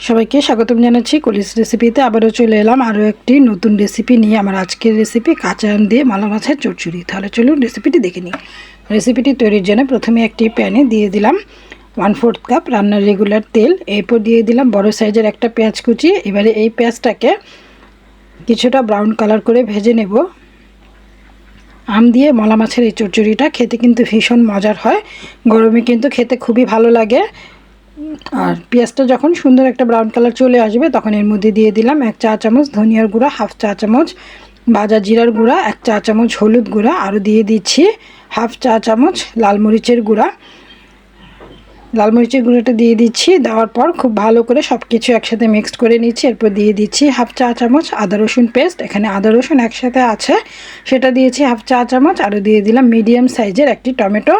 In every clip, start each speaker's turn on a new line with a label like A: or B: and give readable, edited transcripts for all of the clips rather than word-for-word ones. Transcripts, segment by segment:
A: সবাইকে স্বাগতম জানাচ্ছি কলিস রেসিপিতে। আবারও চলে এলাম আরও একটি নতুন রেসিপি নিয়ে। আমার আজকের রেসিপি কাঁচা আম দিয়ে মলা মাছের চচ্চড়ি। তাহলে চলুন রেসিপিটি দেখে নিই। রেসিপিটি তৈরির জন্য প্রথমে একটি প্যানে দিয়ে দিলাম 1/4 কাপ রান্নার রেগুলার তেল। এরপর দিয়ে দিলাম বড় সাইজের একটা পেঁয়াজ কুচি। এবারে এই পেঁয়াজটাকে কিছুটা ব্রাউন কালার করে ভেজে নেব। আম দিয়ে মলা মাছের এই চচ্চড়িটা খেতে কিন্তু ভীষণ মজার হয়, গরমে কিন্তু খেতে খুবই ভালো লাগে। আর পেঁয়াজটা যখন সুন্দর একটা ব্রাউন কালার চলে আসবে তখন এর মধ্যে দিয়ে দিলাম 1 চা চামচ ধনিয়ার গুঁড়া, 1/2 চা চামচ ভাজা জিরার গুঁড়া, 1 চা চামচ হলুদ গুঁড়া, আরও দিয়ে দিচ্ছি 1/2 চা চামচ লাল মরিচের গুঁড়া। লাল মরিচের গুঁড়োটা দিয়ে দিচ্ছি। দেওয়ার পর খুব ভালো করে সব কিছু একসাথে মিক্সড করে নিচ্ছি। এরপর দিয়ে দিচ্ছি 1/2 চা চামচ আদা রসুন পেস্ট। এখানে আদা রসুন একসাথে আছে, সেটা দিয়েছি 1/2 চা চামচ। আরও দিয়ে দিলাম মিডিয়াম সাইজের একটি টমেটো।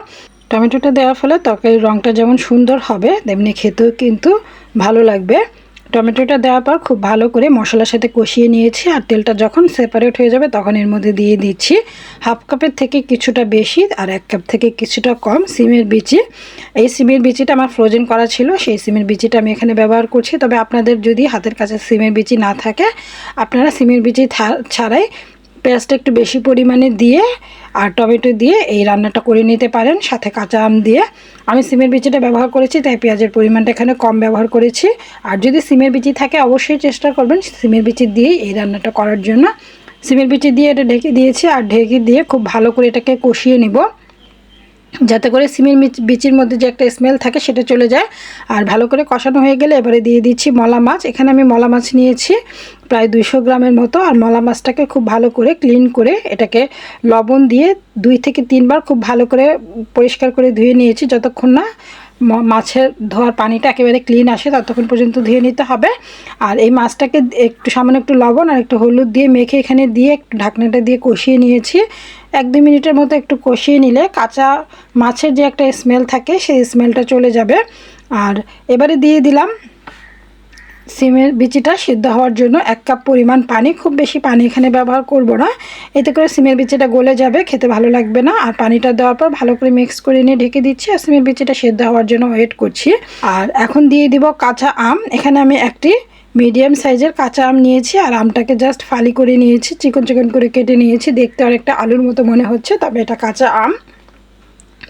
A: টমেটোটা দেওয়ার ফলে তরকারির রঙটা যেমন সুন্দর হবে তেমনি খেতেও কিন্তু ভালো লাগবে। টমেটোটা দেওয়ার পর খুব ভালো করে মশলার সাথে কষিয়ে নিয়েছি। আর তেলটা যখন সেপারেট হয়ে যাবে তখন এর মধ্যে দিয়ে দিচ্ছি 1/2 কাপের থেকে কিছুটা বেশি আর 1 কাপ থেকে কিছুটা কম সিমের বিচি। এই সিমের বিচিটা আমার ফ্রোজেন করা ছিল, সেই সিমের বিচিটা আমি এখানে ব্যবহার করছি। তবে আপনাদের যদি হাতের কাছে সিমের বিচি না থাকে আপনারা সিমের বিচি ছাড়াই পেঁয়াজটা একটু বেশি পরিমাণে দিয়ে আর টমেটো দিয়ে এই রান্নাটা করে নিতে পারেন, সাথে কাঁচা আম দিয়ে। আমি সিমের বিচিটা ব্যবহার করেছি তাই পেঁয়াজের পরিমাণটা এখানে কম ব্যবহার করেছি। আর যদি সিমের বিচি থাকে অবশ্যই চেষ্টা করবেন সিমের বিচি দিয়েই এই রান্নাটা করার জন্য। সিমের বিচি দিয়ে এটা ঢেকে দিয়েছি আর ঢেকে দিয়ে খুব ভালো করে এটাকে কষিয়ে নিব, যাতে করে সিমের বিচির মধ্যে যে একটা স্মেল থাকে সেটা চলে যায়। আর ভালো করে কষানো হয়ে গেলে এবারে দিয়ে দিচ্ছি মলা মাছ। এখানে আমি মলা মাছ নিয়েছি প্রায় 200 গ্রামের মতো। আর মলা মাছটাকে খুব ভালো করে ক্লিন করে এটাকে লবণ দিয়ে 2 থেকে 3 বার খুব ভালো করে পরিষ্কার করে ধুয়ে নিয়েছি। যতক্ষণ না মাছের ধোয়ার পানিটা একেবারে ক্লিন আসে ততক্ষণ পর্যন্ত ধুয়ে নিতে হবে। আর এই মাছটাকে একটু সামান্য একটু লবণ আর একটু হলুদ দিয়ে মেখে এখানে দিয়ে একটু ঢাকনাটা দিয়ে কষিয়ে নিয়েছি। 1-2 মিনিটের মতো একটু কষিয়ে নিলে কাঁচা মাছের যে একটা স্মেল থাকে সেই স্মেলটা চলে যাবে। আর এবারে দিয়ে দিলাম সিমের বিচিটা সিদ্ধ হওয়ার জন্য 1 কাপ পরিমাণ পানি। খুব বেশি পানি এখানে ব্যবহার করব না, এতে করে সিমের বিচিটা গলে যাবে, খেতে ভালো লাগবে না। আর পানিটা দেওয়ার পর ভালো করে মিক্স করে নিয়ে ঢেকে দিচ্ছি আর সিমের বিচিটা সিদ্ধ হওয়ার জন্য ওয়েট করছি। আর এখন দিয়ে দিব কাঁচা আম। এখানে আমি একটি মিডিয়াম সাইজের কাঁচা আম নিয়েছি আর আমটাকে জাস্ট ফালি করে নিয়েছি, চিকন চিকন করে কেটে নিয়েছি। দেখতে অনেকটা আলুর মতো মনে হচ্ছে, তবে এটা কাঁচা আম।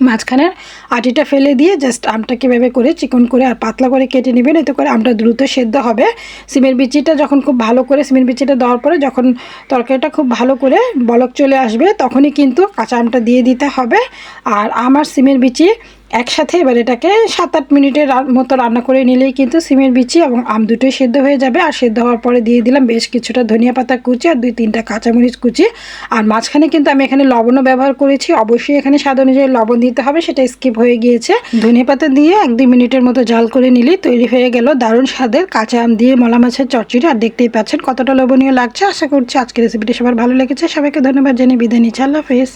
A: মাঝখানের আটিটা ফেলে দিয়ে জাস্ট আমটাকে এভাবে করে চিকন করে আর পাতলা করে কেটে নেবেন, এতে করে আমটা দ্রুত সেদ্ধ হবে। সিমের বিচিটা যখন খুব ভালো করে সিমের বিচিটা দেওয়ার পরে যখন তরকারিটা খুব ভালো করে বলক চলে আসবে তখনই কিন্তু কাঁচা আমটা দিয়ে দিতে হবে। আর আমার সিমের বিচি একসাথে এবার এটাকে 7-8 মিনিটের মতো রান্না করে নিলেই কিন্তু সিমের বিচি এবং আম দুটোই সেদ্ধ হয়ে যাবে। আর সেদ্ধ হওয়ার পরে দিয়ে দিলাম বেশ কিছুটা ধনিয়া পাতা কুচি আর 2-3টা কাঁচামরিচ কুচি। আর মাঝখানে কিন্তু আমি এখানে লবণও ব্যবহার করেছি, অবশ্যই এখানে স্বাদ অনুযায়ী লবণ দিতে হবে, সেটা স্কিপ হয়ে গিয়েছে। ধনিয়া পাতা দিয়ে 1-2 মিনিটের মতো জাল করে নিলেই তৈরি হয়ে গেল দারুণ স্বাদের কাঁচা আম দিয়ে মলা মাছের চচ্চড়ি। আর দেখতেই পাচ্ছেন কতটা লোভনীয় লাগছে। আশা করছি আজকের রেসিপিটি সবার ভালো লেগেছে। সবাইকে ধন্যবাদ জানিয়ে বিদায় নিচ্ছি। আল্লাহ হাফেজ।